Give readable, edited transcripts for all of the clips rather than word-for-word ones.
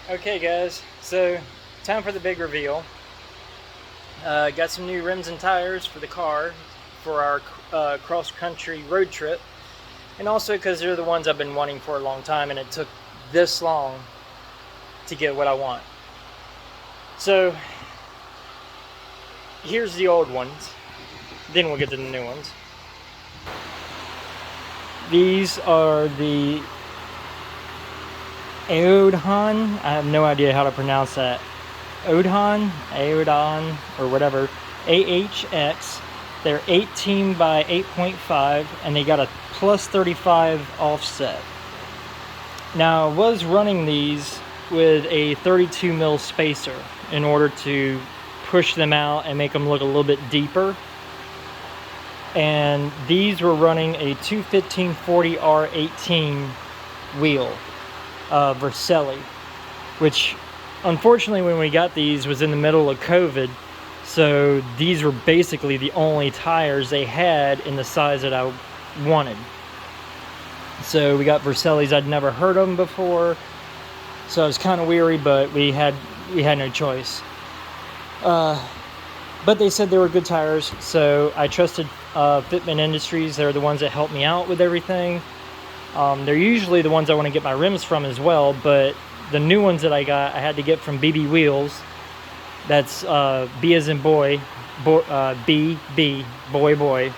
Okay guys, so time for the big reveal. Got some new rims and tires for the car for our cross-country road trip, and also because they're the ones I've been wanting for a long time, and it took this long to get what I want. So here's the old ones, then we'll get to the new ones. These are the Aodhan, I have no idea how to pronounce that. Aodhan, or whatever. AHX. They're 18 by 8.5, and they got a plus 35 offset. Now, I was running these with a 32 mil spacer in order to push them out and make them look a little bit deeper. And these were running a 215/40R18 wheel. Vercelli, which unfortunately when we got these was in the middle of COVID, so these were basically the only tires they had in the size that I wanted. So we got Vercellis. I'd never heard of them before, so I was kind of weary, but we had no choice. But they said they were good tires, so I trusted Fitment Industries. They're the ones that helped me out with everything. They're usually the ones I want to get my rims from as well, but the new ones that I got, I had to get from BB Wheels. That's B as in boy, B, boy,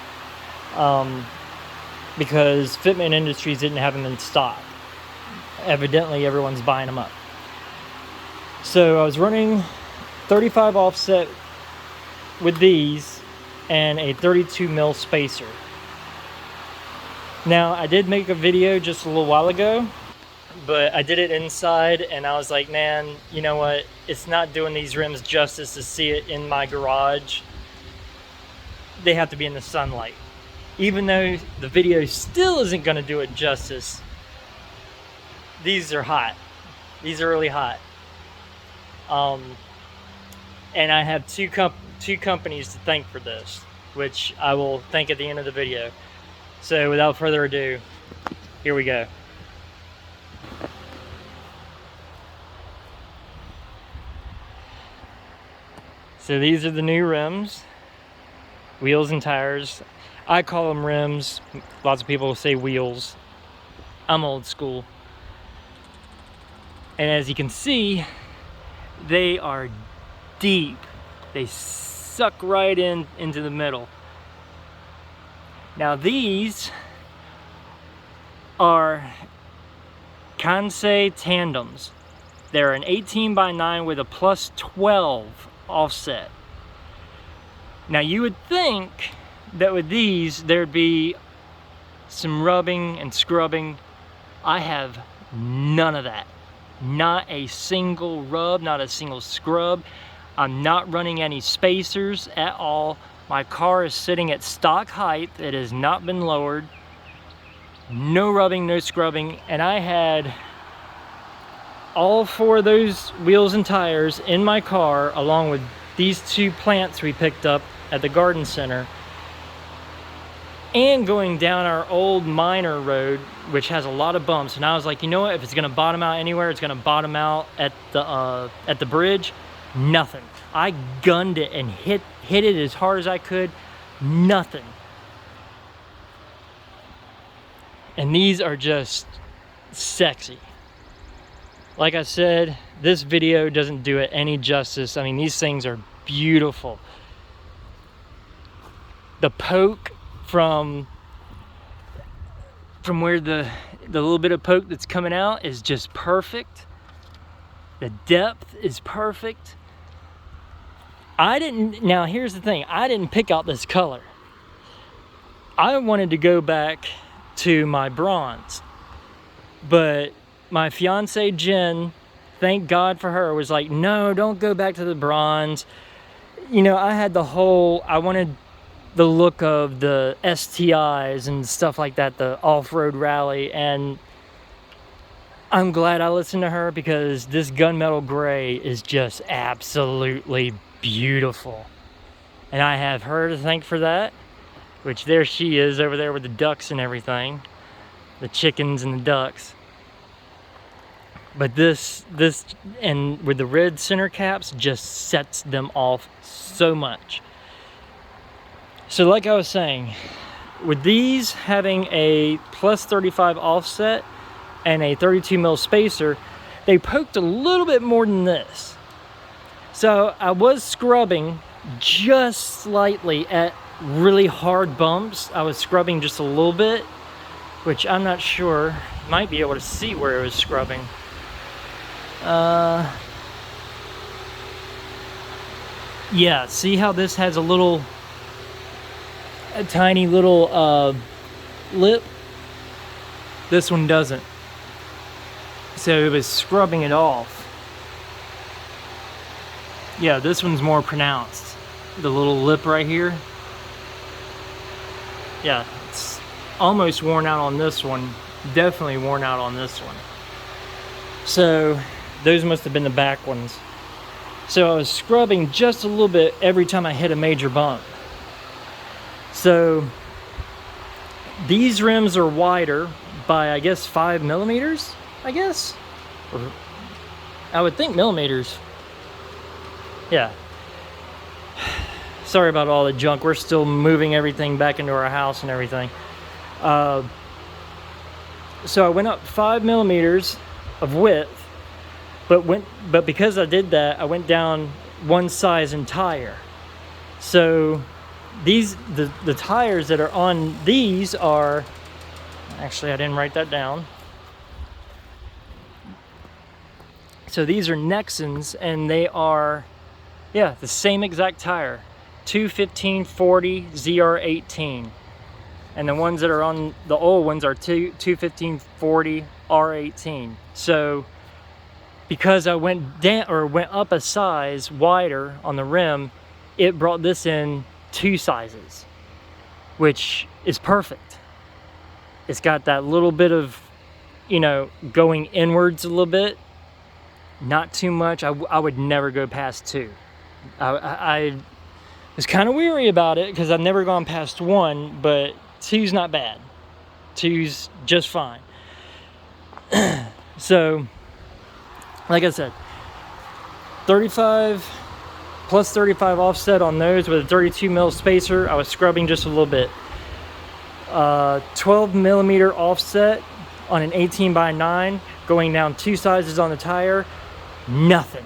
because Fitment Industries didn't have them in stock. Evidently, everyone's buying them up. So I was running 35 offset with these and a 32 mil spacer. Now, I did make a video just a little while ago, but I did it inside, and I was like, man, you know what? It's not doing these rims justice to see it in my garage. They have to be in the sunlight. Even though the video still isn't going to do it justice, these are hot. These are really hot. And I have two companies to thank for this, which I will thank at the end of the video. So without further ado, here we go. So these are the new rims, wheels and tires. I call them rims. Lots of people say wheels. I'm old school. And as you can see, they are deep. They suck right into the middle. Now these are Kansei Tandems. They're an 18 by 9 with a plus 12 offset. Now you would think that with these there'd be some rubbing and scrubbing. I have none of that. Not a single rub, not a single scrub. I'm not running any spacers at all. My car is sitting at stock height. It has not been lowered. No rubbing, no scrubbing. And I had all four of those wheels and tires in my car, along with these two plants we picked up at the garden center. And going down our old minor road, which has a lot of bumps. And I was like, you know what? If it's gonna bottom out anywhere, it's gonna bottom out at the bridge. Nothing. I gunned it and hit it as hard as I could. Nothing. And these are just sexy. Like I said, this video doesn't do it any justice. I mean, these things are beautiful. The poke from where the little bit of poke that's coming out is just perfect. The depth is perfect. Now here's the thing, I didn't pick out this color. I wanted to go back to my bronze, but my fiance Jen, thank God for her, was like, no, don't go back to the bronze. You know, I wanted the look of the STIs and stuff like that, the off-road rally, and I'm glad I listened to her, because this gunmetal gray is just absolutely beautiful. And I have her to thank for that, which there she is over there with the ducks and everything, the chickens and the ducks. But this and with the red center caps just sets them off so much. So like I was saying, with these having a plus 35 offset and a 32 mil spacer, they poked a little bit more than this. So I was scrubbing just slightly at really hard bumps. I was scrubbing just a little bit, which I'm not sure. Might be able to see where it was scrubbing. Yeah, see how this has a tiny little lip? This one doesn't. So it was scrubbing it off. Yeah, this one's more pronounced. The little lip right here. Yeah, it's almost worn out on this one. Definitely worn out on this one. So those must have been the back ones. So I was scrubbing just a little bit every time I hit a major bump. So these rims are wider by, I guess, 5 millimeters, I guess? Or I would think millimeters. Yeah. Sorry about all the junk. We're still moving everything back into our house and everything. So I went up 5 millimeters of width, but because I did that, I went down one size in tire. So the tires that are on these are, actually I didn't write that down. So these are Nexens, and they are, yeah, the same exact tire, 215/40 ZR18. And the ones that are on the old ones are 215/40 R18. So because I went down or went up a size wider on the rim, it brought this in 2 sizes, which is perfect. It's got that little bit of, you know, going inwards a little bit, not too much. I would never go past 2. I was kind of weary about it because I've never gone past 1, but 2's not bad. 2's just fine. So, like I said, 35 plus 35 offset on those with a 32 mil spacer. I was scrubbing just a little bit. 12 millimeter offset on an 18x9, going down 2 sizes on the tire. Nothing.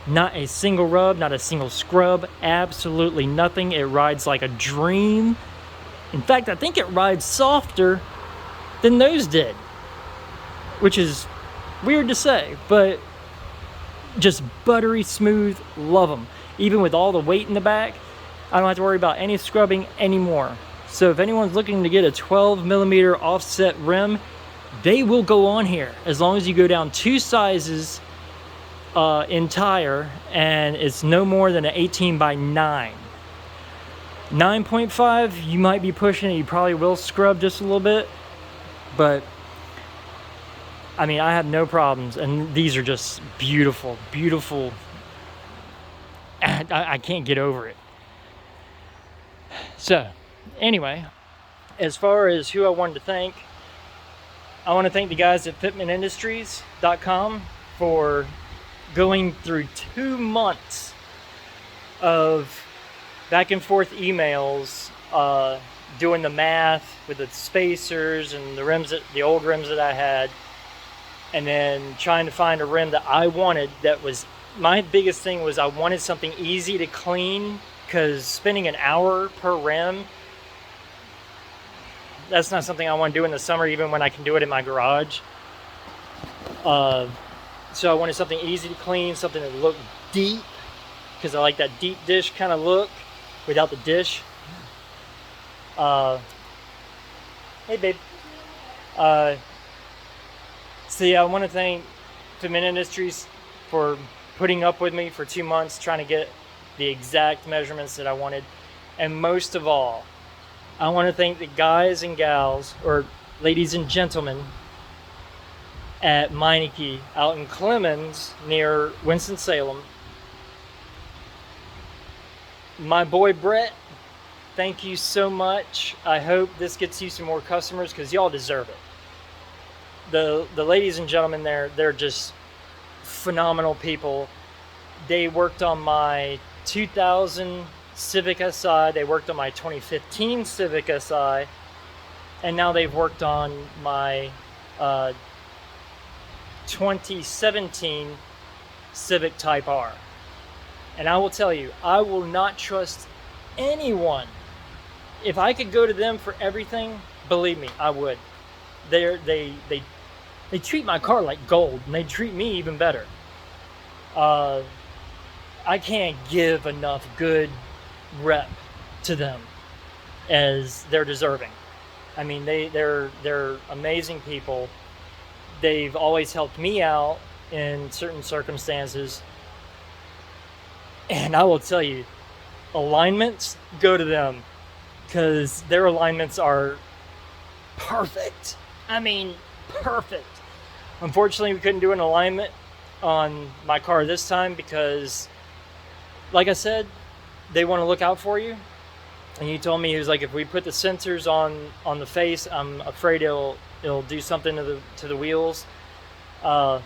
Not a single rub, not a single scrub, absolutely nothing. It rides like a dream. In fact, I think it rides softer than those did, which is weird to say, but just buttery smooth. Love them. Even with all the weight in the back, I don't have to worry about any scrubbing anymore. So if anyone's looking to get a 12 millimeter offset rim, they will go on here as long as you go down 2 sizes in tire, and it's no more than an 18x9. 9.5, you might be pushing it. You probably will scrub just a little bit, but I mean, I have no problems, and these are just beautiful, beautiful. I can't get over it. So anyway, as far as who I wanted to thank, I want to thank the guys at fitmentindustries.com for going through 2 months of back and forth emails, doing the math with the spacers and the rims, the old rims that I had, and then trying to find a rim that I wanted. That was my biggest thing, was I wanted something easy to clean, because spending an hour per rim, that's not something I want to do in the summer, even when I can do it in my garage. So I wanted something easy to clean, something that looked deep, because I like that deep dish kind of look without the dish. Hey babe. So yeah, I want to thank Fitment Industries for putting up with me for 2 months trying to get the exact measurements that I wanted. And most of all, I want to thank the guys and gals, or ladies and gentlemen, at Meineke out in Clemmons near Winston-Salem. My boy Bret, thank you so much. I hope this gets you some more customers, because y'all deserve it. The ladies and gentlemen there, they're just phenomenal people. They worked on my 2000 Civic Si, they worked on my 2015 Civic Si, and now they've worked on my 2017 Civic Type R. And I will tell you, I will not trust anyone. If I could go to them for everything, believe me, I would. They treat my car like gold, and they treat me even better. I can't give enough good rep to them as they're deserving. I mean, they're amazing people. They've always helped me out in certain circumstances. And I will tell you, alignments, go to them, because their alignments are perfect. I mean, perfect. Unfortunately, we couldn't do an alignment on my car this time because, like I said, they want to look out for you. And he told me, he was like, if we put the sensors on the face, I'm afraid it'll do something to the wheels. But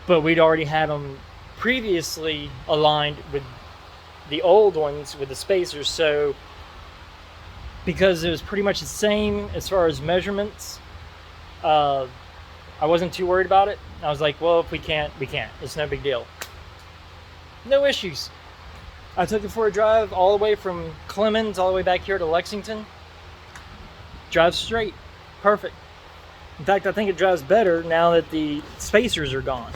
we'd already had them previously aligned with the old ones with the spacers, so because it was pretty much the same as far as measurements, I wasn't too worried about it. I was like, well, if we can't, we can't. It's no big deal. No issues. I took it for a drive all the way from Clemmons all the way back here to Lexington. Drives straight. Perfect. In fact, I think it drives better now that the spacers are gone.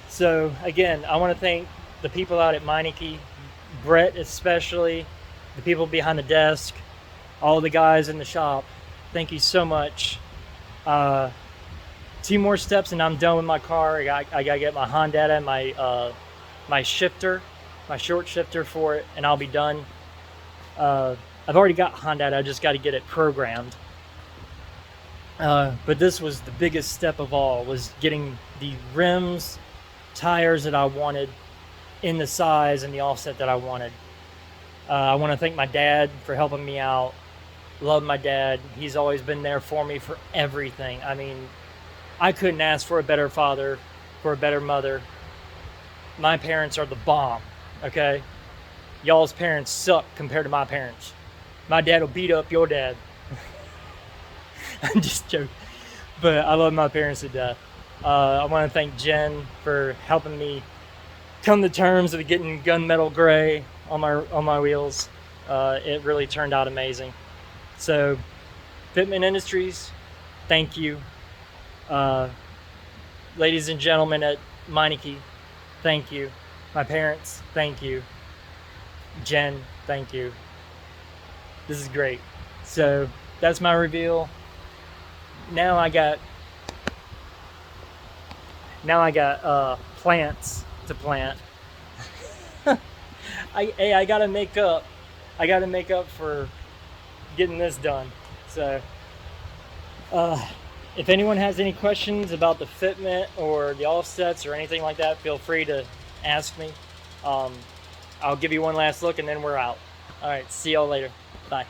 So, again, I want to thank the people out at Meineke, Bret especially, the people behind the desk, all the guys in the shop. Thank you so much. 2 more steps and I'm done with my car. I gotta get my Honda and my shifter, my short shifter for it, and I'll be done. I've already got Honda. I just got to get it programmed. But this was the biggest step of all, was getting the rims, tires that I wanted in the size and the offset that I wanted. I want to thank my dad for helping me out. Love my dad. He's always been there for me for everything. I mean, I couldn't ask for a better father, for a better mother. My parents are the bomb, okay? Y'all's parents suck compared to my parents. My dad will beat up your dad. I'm just joking. But I love my parents to death. I want to thank Jen for helping me come to terms with getting gunmetal gray on my wheels. It really turned out amazing. So, Fitment Industries, thank you. Ladies and gentlemen at Meineke, thank you. My parents, thank you. Jen, thank you. This is great. So, that's my reveal. Now I got plants to plant. I gotta make up. I gotta make up for getting this done. So, if anyone has any questions about the fitment or the offsets or anything like that, feel free to ask me. I'll give you one last look and then we're out. All right, see y'all later. Bye.